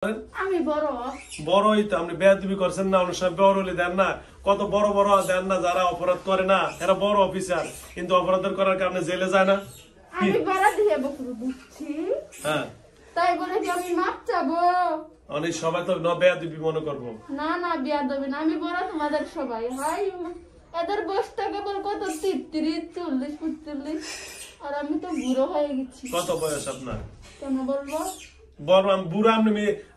আমি বড় বড়ই তো আপনি বেয়াদবি করছেন না, অনেক সময় বড় হলে দেন না, কত বড় বড় দেন না যারা অপরাধ করে না, এরা বড় অফিসার কিন্তু অপরাধের করার কারণে জেলে যায় না। আমি বড় দিয়ে বকুর বুঝছি, হ্যাঁ তাই বলে কি আমি মাপ চাবো? অনেক সবাই তো বেয়াদবি মনে করবো। না না বিয়া দেবে না, আমি বড় তোমাদের সবাই। হাই এদের বয়সটা কেবল কত 33, 40, 45 আর আমি তো বুড়ো হয়ে গেছি। কত বয়স আপনার? কেন বলবো? বড় বুড়া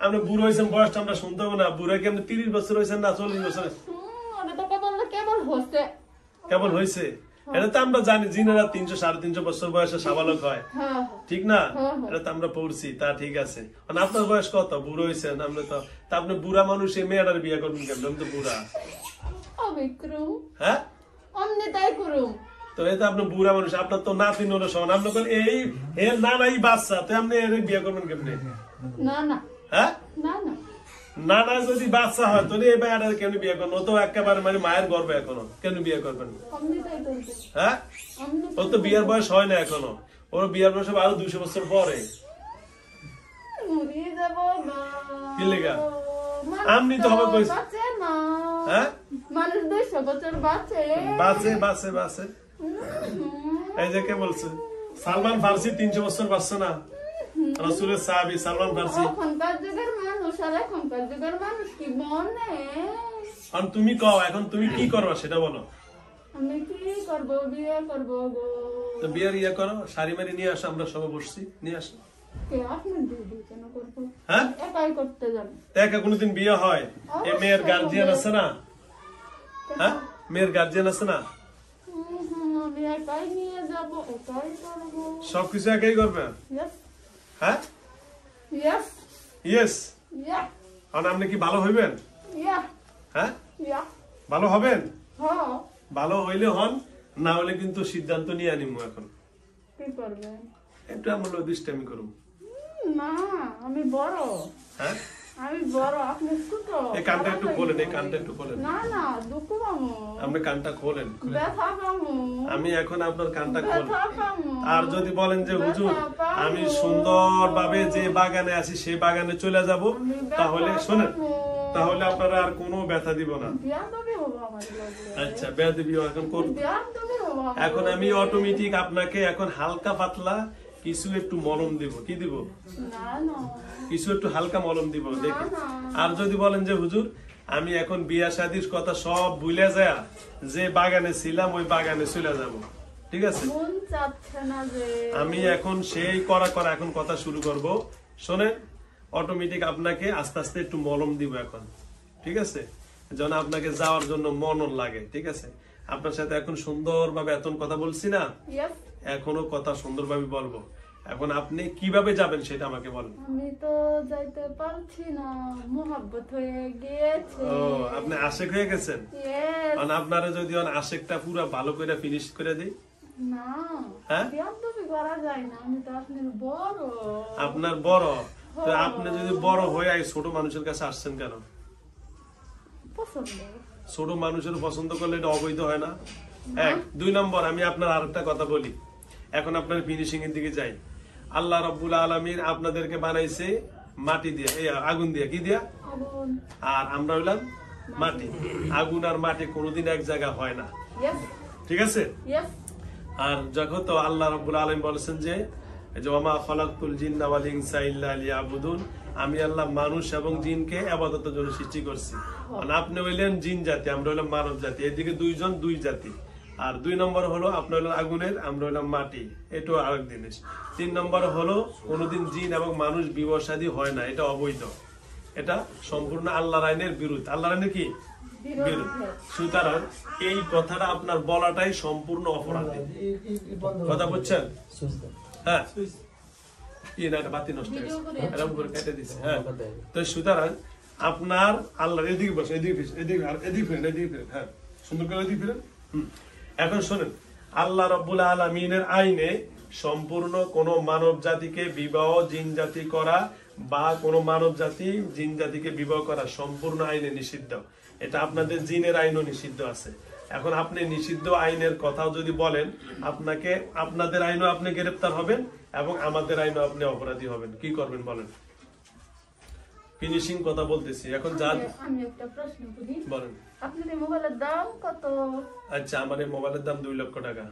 আপনি বুড়ো হয়েছেন, বয়সটা আমরা শুনতে হবে না। বুড়া কি আপনি 30 বছর হয়েছেন না 40 বছর? আমি তো কেবল হচ্ছে কেবল হয়েছে, এটা তো আমরা জানি জিনেরা 300 350 বছর বয়সে সাবালক হয়, ঠিক না? এটা তো আমরা পড়ছি, তা ঠিক আছে। মানে আপনার বয়স কত? বুড়ো হয়েছেন আপনি তো। তা আপনি বুড়া মানুষ এই মেয়েটার বিয়ে করবেন কেন? আমি তো বুড়া। আমি করুম, হ্যাঁ অমনি তাই করুম। তো এটা আপনি বুড়া মানুষ, আপনার তো নাতি নড়ে সমান, আপনি এই এর নানাই বাচ্চা, তো আপনি এর বিয়ে করবেন কেমনে? না না হ্যাঁ না না নানা যদি বাচ্চা হয় তাহলে এই মেয়েটার কেন বিয়ে করবেন? ও তো একেবারে মানে মায়ের গর্বে এখনো, কেন বিয়ে করবেন? অমনি তাই করবে। হ্যাঁ ওর তো বিয়ের বয়স হয় না এখনো, ওর বিয়ের বয়স হবে আরো 200 বছর পরে। মরিয়ে যাব না। কি লেগা? আমনি তো হবে কইছ। বাঁচে না। হ্যাঁ মানুষ 200 বছর বাঁচে। বাঁচে বাঁচে বাঁচে। এই যে কে বলছে? সালমান ফার্সি 300 বছর বাঁচছে না? রাসূলের সাহাবী সালমান ফার্সি। এখনকার যুগের মানুষ আর এখনকার যুগের মানুষ কি মনে? আর তুমি কও এখন তুমি কি করবা সেটা বলো। আমি কি করব? বিয়ে করব গো। তো বিয়ের ইয়ে করো, শাড়ি মারি নিয়ে আসো, আমরা সবাই বসছি, নিয়ে আসো। কে আপনি দিদি কেন করব? হ্যাঁ একাই করতে যান। দেখা কোনোদিন বিয়ে হয়? এ মেয়ের গার্জিয়ান আছে না? হ্যাঁ মেয়ের গার্জিয়ান আছে না? আমি একাই নিয়ে যাব, একাই করব। সবকিছু একাই করবে? ইয়েস হ্যাঁ ইয়েস ইয়েস। ইয়া আর আপনি কি ভালো হইবেন? ইয়া হ্যাঁ ইয়া ভালো হবেন? হ্যাঁ। ভালো হইলে হন, না হলে কিন্তু সিদ্ধান্ত নিয়ে নিমু এখন। কি করবে? এটা আমরা দুষ্টামি করব না আমি বড়, হ্যাঁ আমি বড়, আপনি ছোট। এই কানটা একটু খোলেন, এই কানটা একটু খোলেন। না না দুঃখ পাবো, আপনি কানটা খোলেন, ব্যথা পাবো, আমি এখন আপনার কানটা খোলেন। ব্যথা পাবো। আর যদি বলেন যে হুজুর আমি সুন্দরভাবে যে বাগানে আছি সেই বাগানে চলে যাব, তাহলে শোনেন, তাহলে আপনারা আর কোনো ব্যথা দিব না। বিয়া দেবে বাবা আমার লগে। আচ্ছা বেয়াদবি এখন করব। বিয়া দেবে বাবা। এখন আমি অটোমেটিক আপনাকে এখন হালকা পাতলা কিছু একটু মলম দিব। কি দিব? না না কিছু একটু হালকা মলম দিব দেখে। আর যদি বলেন যে হুজুর আমি এখন বিয়া শাদীর কথা সব ভুলে যায় যে বাগানে ছিলাম ওই বাগানে চলে যাব, ঠিক আছে? মন চাচ্ছে না যে আমি এখন সেই করা এখন কথা শুরু করব। শোনেন, অটোমেটিক আপনাকে আস্তে আস্তে একটু মলম দিব এখন, ঠিক আছে? যেন আপনাকে যাওয়ার জন্য মন লাগে, ঠিক আছে? আপনার সাথে এখন সুন্দরভাবে এতন কথা বলছি না, ইয়েস। এখনো কথা সুন্দরভাবে বলবো। এখন আপনি কিভাবে যাবেন সেটা আমাকে বলেন। আমি তো যাইতে পারছি না, মোহাব্বত হয়ে গিয়েছে। ও আপনি আশেক হয়ে গেছেন? ইয়েস। আর আপনারা যদি আশেকটা পুরো ভালো করে ফিনিশ করে দিই? না হ্যাঁ বিয়া দেবে করা যায় না, আমি তো আপনার বড়। আপনার বড়, তো আপনি যদি বড় হয়ে ছোট মানুষের কাছে আসছেন কেন? পছন্দ। ছোট মানুষের পছন্দ করলে এটা অবৈধ হয় না? এক। 2 নম্বর, আমি আপনার আরেকটা কথা বলি, এখন আপনার ফিনিশিং এর দিকে যাই। আল্লাহ রাব্বুল আলামিন আপনাদেরকে বানাইছে মাটি দিয়ে, এই আগুন দিয়ে। কি দিয়া? আগুন। আর আমরা হইলাম মাটি। আগুন আর মাটি কোনোদিন এক জায়গা হয় না, ইয়েস ঠিক আছে? ইয়েস। আর যখন তো আল্লাহ রাব্বুল আলামিন বলেছেন যে ওয়ামা খালাকতুল জিন্না ওয়াল ইনসা ইল্লা লিয়াবুদুন, আমি আল্লাহ মানুষ এবং জিনকে ইবাদতের জন্য সৃষ্টি করছি। আর আপনি হইলেন জিন জাতি, আমরা হইলাম মানব জাতি, এদিকে দুইজন দুই জাতি। আর 2 নম্বর হলো আপনি হইলেন আগুনের, আমরা হইলাম মাটি, এটাও আরেক জিনিস। 3 নম্বর হলো কোনোদিন জিন এবং মানুষ বিবাহ শাদী হয় না, এটা অবৈধ, এটা সম্পূর্ণ আল্লাহর আইনের বিরুদ্ধ। আল্লাহর আইনের কি বিরুদ্ধ? সুতরাং এই কথাটা আপনার বলাটাই সম্পূর্ণ অপরাধী। কথা বুঝছেন? হ্যাঁ কি না, এটা বাতি নষ্ট হয়েছে, এরকম করে কেটে দিছে। হ্যাঁ তো সুতরাং আপনার আল্লাহর এদিকে বসে, এদিকে এদিকে আর এদিকে ফিরেন, এদিকে ফিরেন, হ্যাঁ সুন্দর করে এদিকে ফিরেন। এখন শোনেন, আল্লাহ রাব্বুল আলামিনের আইনে সম্পূর্ণ কোন মানব জাতিকে বিবাহ জিন জাতি করা বা কোন মানব জাতি জিন জাতিকে বিবাহ করা সম্পূর্ণ আইনে নিষিদ্ধ। এটা আপনাদের জিনের আইনও নিষিদ্ধ আছে। এখন আপনি নিষিদ্ধ আইনের কথাও যদি বলেন, আপনাকে আপনাদের আইনও আপনি গ্রেফতার হবেন এবং আমাদের আইনও আপনি অপরাধী হবেন। কি করবেন বলেন? ফিনিশিং কথা বলতেছি এখন যা আমি একটা প্রশ্ন করি, বলেন। আপনার এই মোবাইলের দাম কত? আচ্ছা, আমার এই মোবাইলের দাম 2 লক্ষ টাকা।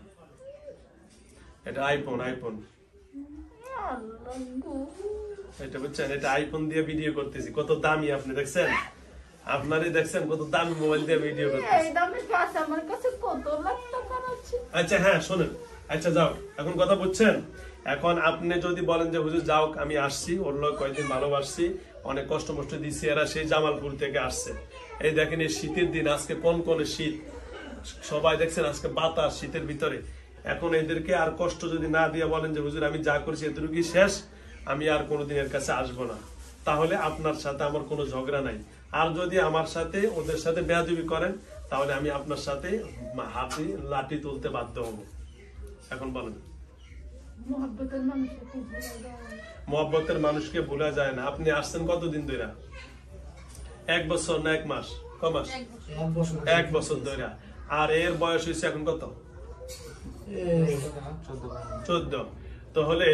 এটা আইফোন। আল্লাহ গো। এটা বুঝছেন, এটা আইফোন দিয়ে ভিডিও করতেছি, কত দামি আপনি দেখছেন? আপনারই দেখছেন কত দামি মোবাইল দিয়ে ভিডিও এই করতেছি। দামের কাছে আমার কাছে কত লাখ টাকা আছে। আচ্ছা হ্যাঁ শোনেন, আচ্ছা যাও, এখন কথা বুঝছেন। এখন আপনি যদি বলেন যে হুজুর যাও আমি আসছি, ওর লোক কয়েকদিন ভালোবাসছি, অনেক কষ্ট মষ্ট দিচ্ছি, এরা সেই জামালপুর থেকে আসছে। এই দেখেন এই শীতের দিন, আজকে কোন শীত, সবাই দেখছেন আজকে বাতাস শীতের ভিতরে। এখন এদেরকে আর কষ্ট যদি না দিয়ে বলেন যে হুজুর আমি যা করছি এতটুকুই শেষ, আমি আর কোনোদিন এর কাছে আসবো না, তাহলে আপনার সাথে আমার কোনো ঝগড়া নাই। আর যদি আমার সাথে ওদের সাথে বেয়াদবি করেন, তাহলে আমি আপনার সাথে হাতি লাঠি তুলতে বাধ্য হব। এখন বলেন। মহব্বতের মানুষকে কি ভোলা যায়? মহব্বতের মানুষকে ভোলা যায় না। আপনি আসছেন কতদিন ধরে? 1 বছর না 1 মাস? ক মাস? 1 বছর ধরে। আর এর বয়স হয়েছে এখন কত? 14। তাহলে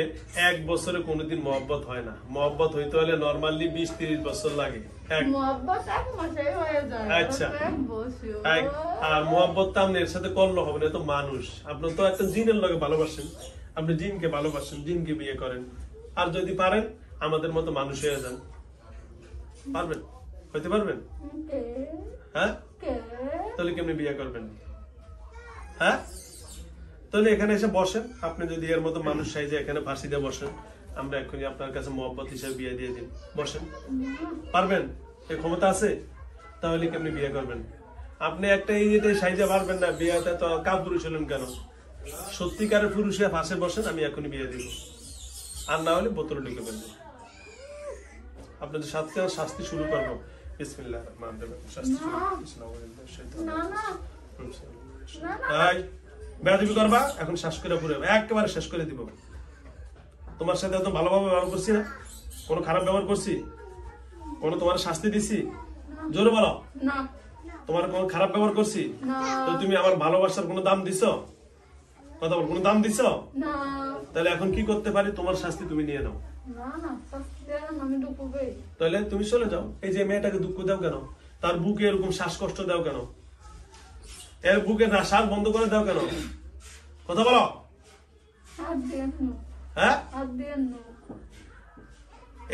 1 বছরে কোনোদিন মহব্বত হয় না। মহব্বত হইতে হলে নরমালি 20-30 বছর লাগে। মহব্বত 1 মাসে হয়ে যায়। আচ্ছা। 1 বছর। আর মহব্বত তো আপনি এর সাথে করলে হবে না, তো মানুষ। আপনি তো একটা জিনের লগে ভালোবাসেন, আপনি জিনকে ভালোবাসেন, জিনকে বিয়ে করেন। আর যদি পারেন আমাদের মতো মানুষ হয়ে যান। পারবেন? হইতে পারবেন? হ্যাঁ, তাহলে কেমনি বিয়ে করবেন? হ্যাঁ, তাহলে এখানে এসে বসেন। আপনি যদি এর মতো মানুষ চাই যে এখানে ফাঁসি দিয়ে বসেন, আমরা এক্ষুনি আপনার কাছে মহব্বত হিসেবে বিয়ে দিয়ে দিন। বসেন। পারবেন? এই ক্ষমতা আছে? তাহলে কেমনি বিয়ে করবেন? আপনি একটা ইয়েতে সাইজে পারবেন না, বিয়েতে তো কাপুরুষ হলেন কেন? সত্যিকারের পুরুষ হয়ে ফাঁসে বসেন, আমি এখনই বিয়ে দিব। আর না হলে বোতলে ঢুকে ফেলবো। আপনাদের সাথে শাস্তি শুরু করবো। বিসমিল্লাহির রহমানির রহিম। শাস্তি শুরু। না না তাই বেয়াদবি করবা, এখন শ্বাস করে পুরো একেবারে শেষ করে দিব। তোমার সাথে এত ভালোভাবে ব্যবহার করছি না? কোনো খারাপ ব্যবহার করছি? কোনো তোমার শাস্তি দিছি? জোরে বলো। না। তোমার কোনো খারাপ ব্যবহার করছি? না। তো তুমি আমার ভালোবাসার কোনো দাম দিছো? কথা বল, কোনো দাম দিছো? না। তাহলে এখন কি করতে পারি? তোমার শাস্তি তুমি নিয়ে নাও। না না, শাস্তি দেন আমি ঢুকবে। তাহলে তুমি চলে যাও। এই যে মেয়েটাকে দুঃখ দাও কেন? তার বুকে এরকম শ্বাসকষ্ট দাও কেন? এর বুকে না শ্বাস বন্ধ করে দাও কেন? কথা বলো। হাত দেন না। হ্যাঁ, হাত দেন না।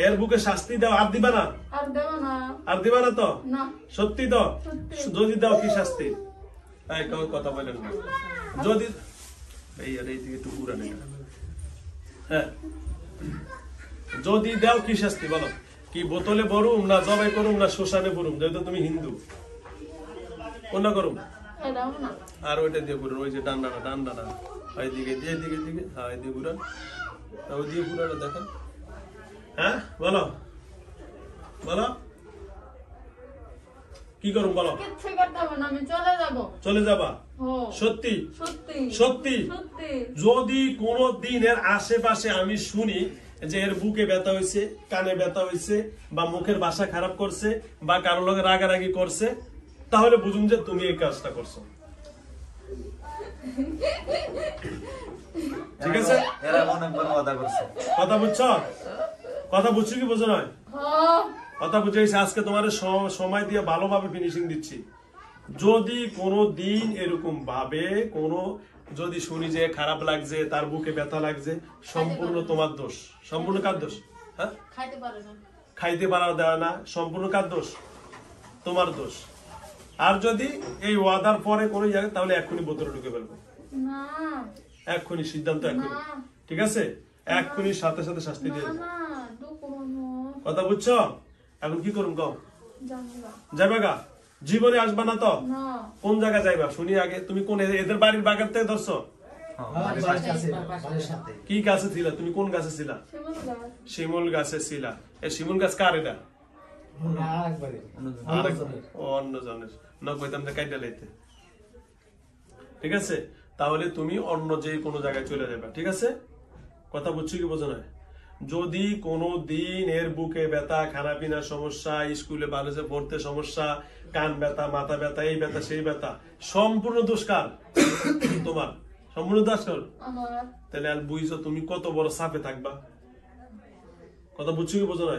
এর বুকে শাস্তি দাও, আর দিবা না? আর দেব না। আর দিবা না তো? না। সত্যি তো? সত্যি। যদি দাও কি শাস্তি? এই কেউ কথা বলেন না। যদি এই আর এইদিকে একটু পুরা নেই। হ্যাঁ, যদি দাও কি শাস্তি বলো? কি বোতলে ভরুম না জবাই করুম না শ্মশানে ভরুম? যেহেতু তুমি হিন্দু, কোনটা করুম? এটাও না। আর ওইটা দিয়ে ঘুরেন, ওই যে ডান্ডাটা এইদিকে দিয়ে এদিকে দিকে, হ্যাঁ এদিকে ঘুরান, ওই দিয়ে ঘুরানো দেখেন। হ্যাঁ বলো বলো, কি করুম বলো? কিচ্ছু করতে হবে না, আমি চলে যাব। চলে যাবা? ও সত্যি? সত্যি সত্যি? সত্যি। যদি কোনো দিন এর আশেপাশে আমি শুনি যে এর বুকে ব্যথা হয়েছে, কানে ব্যথা হয়েছে, বা মুখের ভাষা খারাপ করছে, বা কারো লগে রাগারাগি করছে, তাহলে বুঝুন যে তুমি এই কাজটা করছো। ঠিক আছে? এরা অনেক বড় কথা করছে। কথা বুঝছো? কথা বুঝছো কি বুঝো নয়? হ্যাঁ। কথা বুঝেছি। আজকে তোমার সময় দিয়ে ভালোভাবে ফিনিশিং দিচ্ছি। যদি কোনো দিন এরকম ভাবে কোনো যদি শুনি যে খারাপ লাগছে, তার বুকে ব্যথা লাগছে, সম্পূর্ণ তোমার দোষ। সম্পূর্ণ কার দোষ? হ্যাঁ, খাইতে পারে না। খাইতে পারা দেওয়া না, সম্পূর্ণ কার দোষ? তোমার দোষ। আর যদি এই ওয়াদার পরে কোনো জায়গায়, তাহলে এক্ষুনি বোতলে ঢুকে ফেলবো। না এক্ষুনি সিদ্ধান্ত, এক্ষুনি। না। ঠিক আছে? এক্ষুনি সাথে সাথে শাস্তি দিয়ে না দেবো। না, ঢুকবো না। কথা বুঝছো? এখন কি করুন কও? জানলা। যাবে গা? জীবনে আসবা না তো? না। কোন জায়গায় যাইবা শুনি আগে? তুমি কোন এদের বাড়ির বাগান থেকে ধরছো? কি গাছে ছিলা তুমি? কোন গাছে ছিলা? শিমুল গাছ। শিমুল গাছে ছিলা। এই শিমুল গাছ কার এটা? অন্য জনের না, কইতাম না কাইটা লাইতে। ঠিক আছে? তাহলে তুমি অন্য যে কোনো জায়গায় চলে যাবে। ঠিক আছে? কথা বুঝছো কি বোঝো না? যদি কোনো দিন এর বুকে ব্যথা, খানাপিনা সমস্যা, স্কুলে কলেজে পড়তে সমস্যা, কান ব্যথা, মাথা ব্যথা, এই ব্যথা সেই ব্যথা, সম্পূর্ণ দোষ কার? তোমার। সম্পূর্ণ দোষ কার? আমার। তাহলে আর বুঝছো তুমি কত বড় চাপে থাকবা। কথা বুঝছো কি বোঝো না?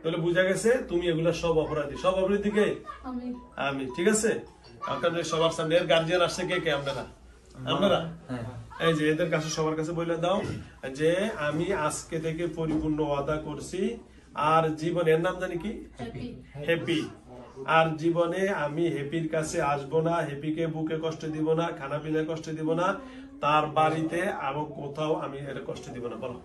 তাহলে বুঝা গেছে তুমি এগুলা সব অপরাধী। সব অপরাধী কে? আমি আমি। ঠিক আছে, আপনাদের সবার সামনে এর গার্জিয়ান আসছে কে কে? আপনারা। আপনারা এই যে এদের কাছে সবার কাছে বলে দাও যে আমি আজকে থেকে পরিপূর্ণ ওয়াদা করছি আর জীবনে, এর নাম জানি কি? হ্যাপি। আর জীবনে আমি হ্যাপির কাছে আসবো না, হ্যাপিকে বুকে কষ্ট দিব না, খানা পিনায় কষ্ট দিব না, তার বাড়িতে আরো কোথাও আমি এর কষ্ট দিব না। বলো।